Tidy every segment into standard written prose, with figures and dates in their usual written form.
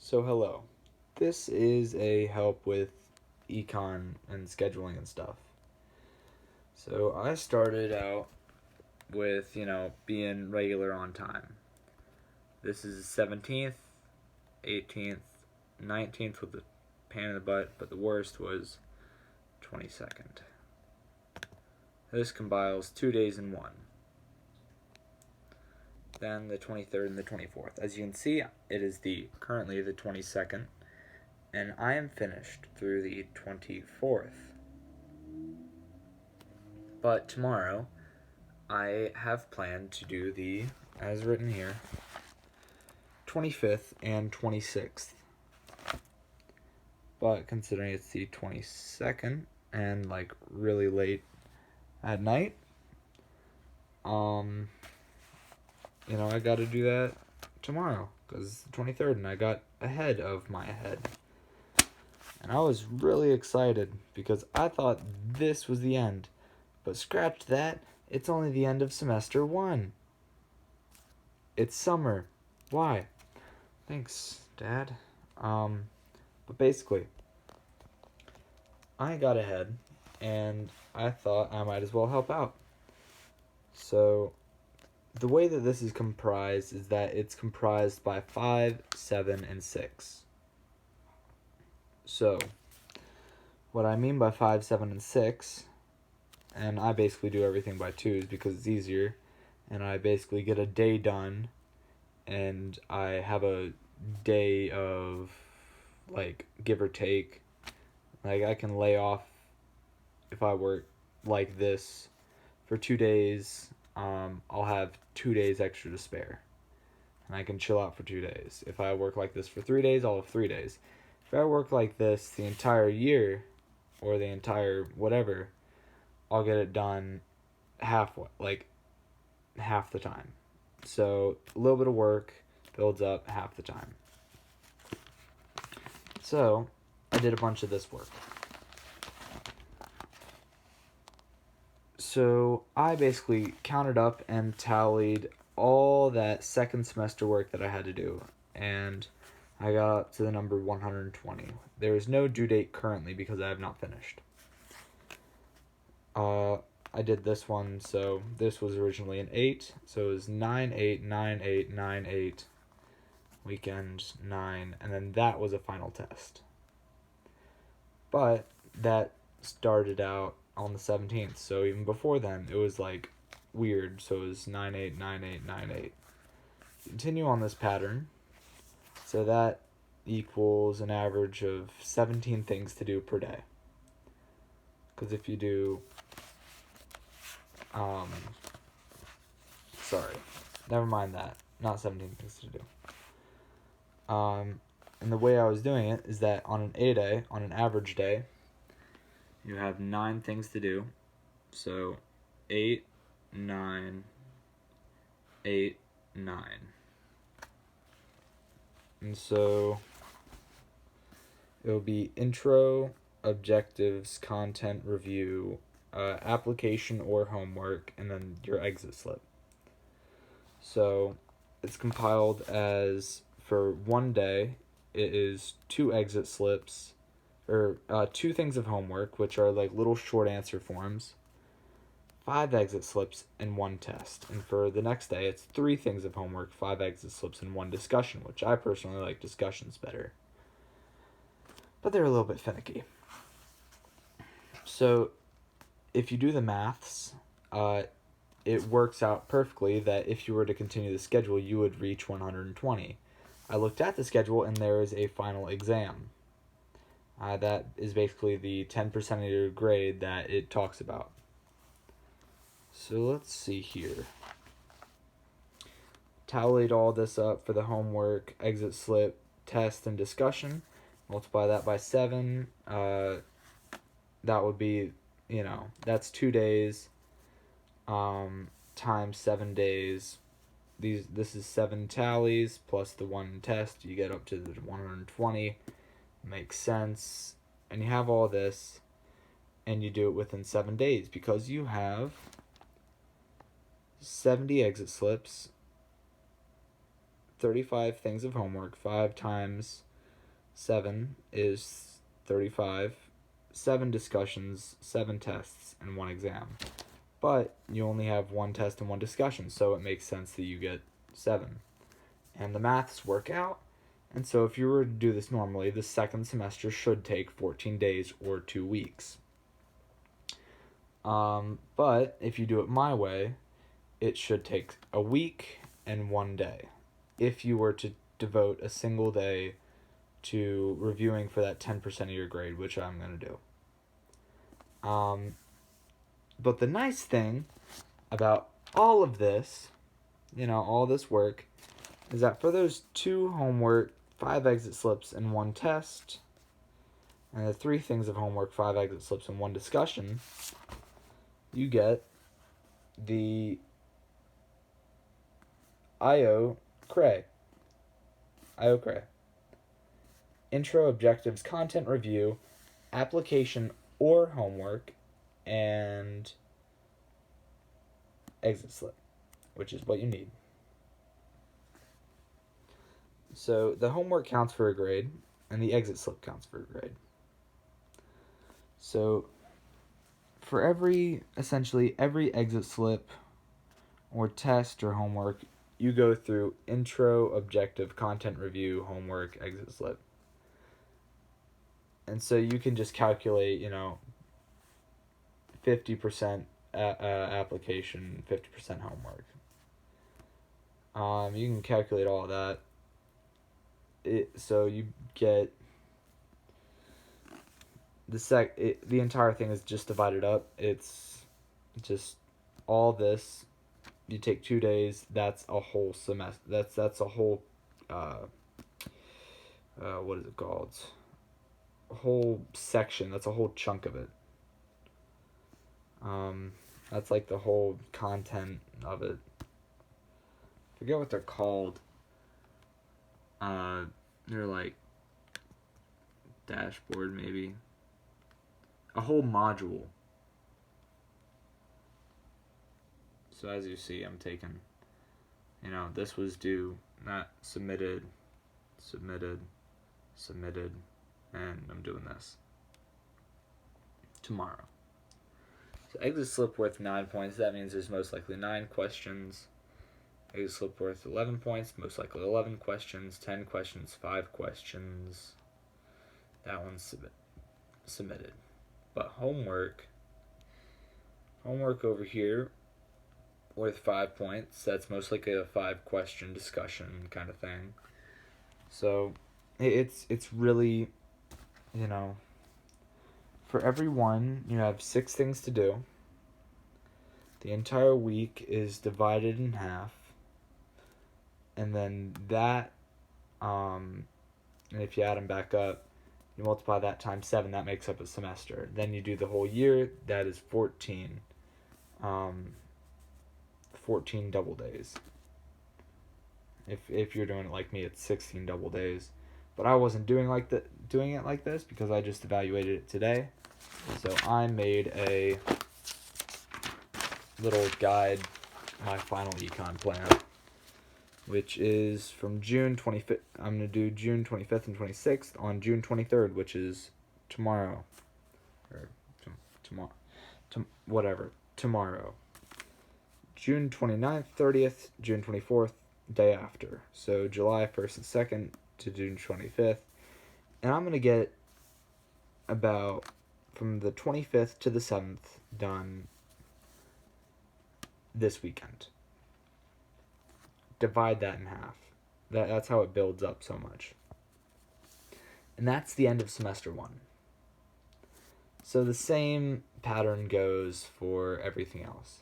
So hello. This is a help with Econ and scheduling and stuff. So I started out with, being regular on time. This is the 17th, 18th, 19th with the pain in the butt, but the worst was 22nd. This compiles 2 days in one. Then the 23rd and the 24th. As you can see, it is currently the 22nd, and I am finished through the 24th. But tomorrow, I have planned to do as written here, 25th and 26th. But considering it's the 22nd and really late at night, I got to do that tomorrow because it's the 23rd and I got ahead of my head. And I was really excited because I thought this was the end. But scratch that, it's only the end of semester 1. It's summer. Why? Thanks, Dad. But basically, I got ahead, and I thought I might as well help out. So, the way that this is comprised is that it's comprised by 5, 7, and 6. So, what I mean by 5, 7, and 6, and I basically do everything by 2s because it's easier, and I basically get a day done, and I have a day of, give or take. I can lay off if I work like this for 2 days. I'll have 2 days extra to spare, and I can chill out for 2 days. If I work like this for 3 days, I'll have 3 days. If I work like this the entire year, or the entire whatever, I'll get it done half the time. So a little bit of work builds up half the time. So I did a bunch of this work. So I basically counted up and tallied all that second semester work that I had to do, and I got up to the number 120. There is no due date currently because I have not finished. I did this one, so this was originally an 8, so it was 9, 8, 9, 8, 9, 8, weekend 9, and then that was a final test. But that started out on the 17th, so even before then, it was weird, so it was 9, 8, 9, 8, 9, 8. Continue on this pattern, so that equals an average of 17 things to do per day. Because if you do, never mind that, not 17 things to do. And the way I was doing it is that on an A-day, on an average day, you have 9 things to do. So 8, 9, 8, 9. And so it'll be intro, objectives, content review, application or homework, and then your exit slip. So it's compiled as, for one day, it is 2 exit slips, or 2 things of homework, which are little short answer forms, 5 exit slips, and 1 test. And for the next day, it's 3 things of homework, 5 exit slips, and 1 discussion, which I personally like discussions better. But they're a little bit finicky. So if you do the maths, it works out perfectly that if you were to continue the schedule, you would reach 120. I looked at the schedule, and there is a final exam. That is basically the 10% of your grade that it talks about. So let's see here. Tallied all this up for the homework, exit slip, test, and discussion. Multiply that by 7. That would be, that's 2 days times 7 days. This is 7 tallies plus the 1 test. You get up to the 120. Makes sense. And you have all this, and you do it within 7 days because you have 70 exit slips, 35 things of homework, 5 times 7 is 35, 7 discussions, 7 tests, and 1 exam. But you only have 1 test and 1 discussion, so it makes sense that you get 7. And the maths work out. And so if you were to do this normally, the second semester should take 14 days or 2 weeks. But if you do it my way, it should take a week and 1 day. If you were to devote a single day to reviewing for that 10% of your grade, which I'm going to do. But the nice thing about all of this, all this work, is that for those 2 homework, 5 exit slips, and 1 test, and the 3 things of homework, 5 exit slips, and 1 discussion, you get the IO Cray. Intro, objectives, content review, application or homework, and exit slip, which is what you need. So the homework counts for a grade, and the exit slip counts for a grade. So for essentially every exit slip or test or homework, you go through intro, objective, content review, homework, exit slip. And so you can just calculate, 50% application, 50% homework. You can calculate all of that. So you get the entire thing is just divided up. It's just all this. You take 2 days. That's a whole semester. That's a whole. What is it called? A whole section. That's a whole chunk of it. That's like the whole content of it. I forget what they're called. They're like dashboard, maybe. A whole module. So as you see, I'm taking, this was due, not submitted, and I'm doing this tomorrow. So exit slip worth 9 points. That means there's most likely 9 questions. Exit slip worth 11 points. Most likely 11 questions. 10 questions. 5 questions. That one's submitted. But homework over here worth 5 points. That's most likely a 5-question discussion kind of thing. So it's really, for every one, you have 6 things to do. The entire week is divided in half. And then that, and if you add them back up, you multiply that times 7, that makes up a semester. Then you do the whole year, that is 14. 14 double days. If you're doing it like me, it's 16 double days. But I wasn't doing it like this because I just evaluated it today. So I made a little guide, my final econ plan, which is from June 25th. I'm going to do June 25th and 26th on June 23rd, which is tomorrow. Or tomorrow. June 29th, 30th, June 24th, day after. So July 1st and 2nd to June 25th. And I'm going to get about from the 25th to the 7th done this weekend. Divide that in half. That's how it builds up so much. And that's the end of semester 1. So the same pattern goes for everything else.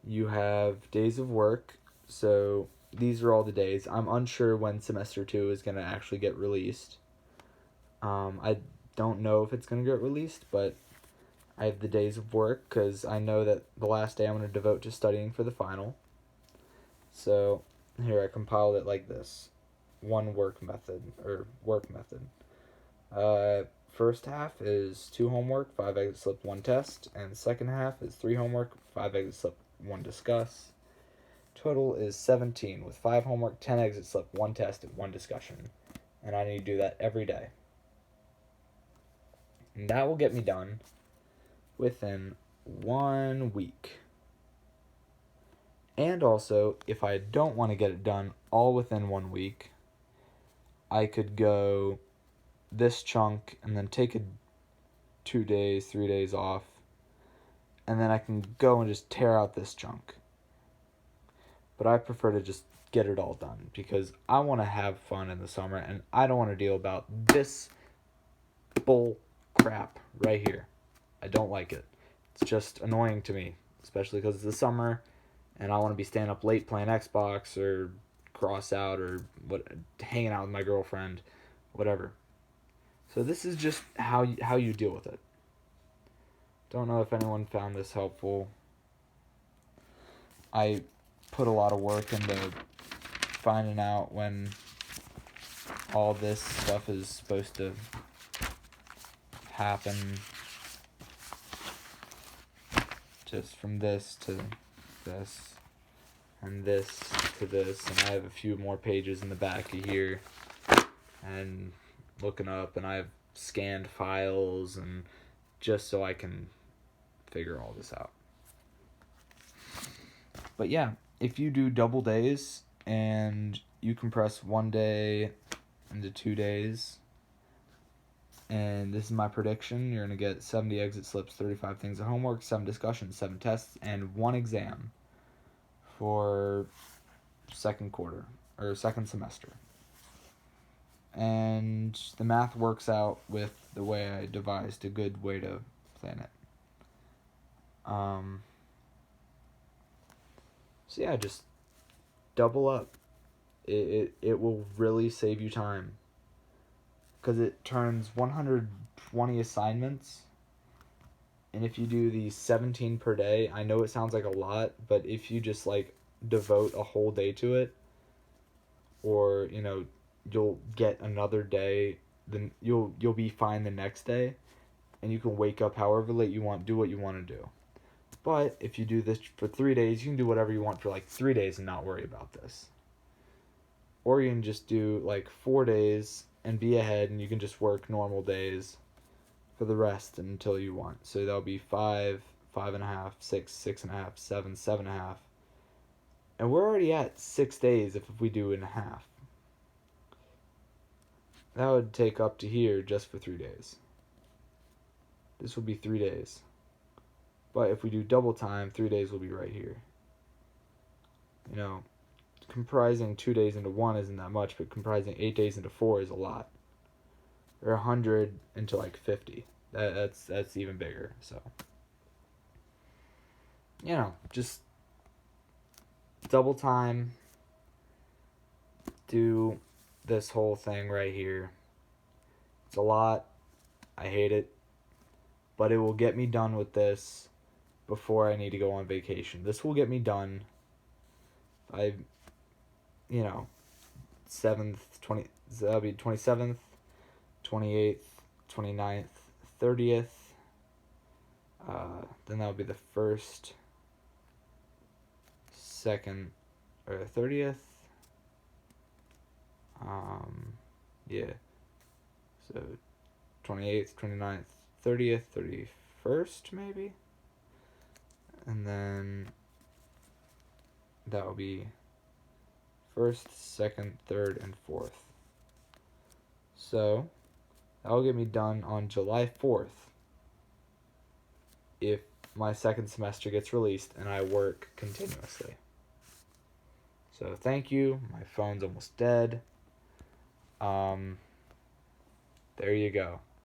You have days of work, so these are all the days. I'm unsure when semester 2 is going to actually get released. I don't know if it's going to get released, but I have the days of work because I know that the last day I'm going to devote to studying for the final. So here I compiled it like this. One work method. First half is 2 homework, 5 exit slip, 1 test, and second half is 3 homework, 5 exit slip, 1 discuss. Total is 17 with 5 homework, 10 exit slip, 1 test, and 1 discussion. And I need to do that every day. And that will get me done within 1 week. And also, if I don't want to get it done all within 1 week, I could go this chunk and then take 2 days, 3 days off, and then I can go and just tear out this chunk. But I prefer to just get it all done because I want to have fun in the summer and I don't want to deal about this bull crap right here. I don't like it. It's just annoying to me, especially because it's the summer and I want to be staying up late playing Xbox or cross out or hanging out with my girlfriend, whatever. So this is just how you deal with it. Don't know if anyone found this helpful. I put a lot of work into finding out when all this stuff is supposed to happen. Just from this to this and this to this, and I have a few more pages in the back of here and looking up, and I have scanned files and just so I can figure all this out. But yeah, if you do double days and you compress 1 day into 2 days, and this is my prediction, you're going to get 70 exit slips, 35 things of homework, 7 discussions, 7 tests, and 1 exam for second semester. And the math works out with the way I devised a good way to plan it. So yeah, just double up. It will really save you time. Because it turns 120 assignments. And if you do these 17 per day, I know it sounds like a lot, but if you just devote a whole day to it, or you'll get another day, then you'll be fine the next day, and you can wake up however late you want, do what you want to do. But if you do this for 3 days, you can do whatever you want for 3 days and not worry about this. Or you can just do 4 days and be ahead, and you can just work normal days for the rest until you want. So that'll be 5, 5.5, 6, 6.5, 7, 7.5. And we're already at 6 days if we do in half. That would take up to here just for 3 days. This would be 3 days. But if we do double time, 3 days will be right here. Comprising 2 days into 1 isn't that much, but comprising 8 days into 4 is a lot. Or 100 into 50. That's even bigger. So, just double time. Do this whole thing right here. It's a lot. I hate it. But it will get me done with this before I need to go on vacation. This will get me done by, 27th, 28th, 29th, 30th. Then that would be the 1st, 2nd, or 30th. Yeah. So 28th, 29th, 30th, 31st maybe. And then that will be 1st, 2nd, 3rd, and 4th. So that will get me done on July 4th if my second semester gets released and I work continuously. So thank you. My phone's almost dead. There you go.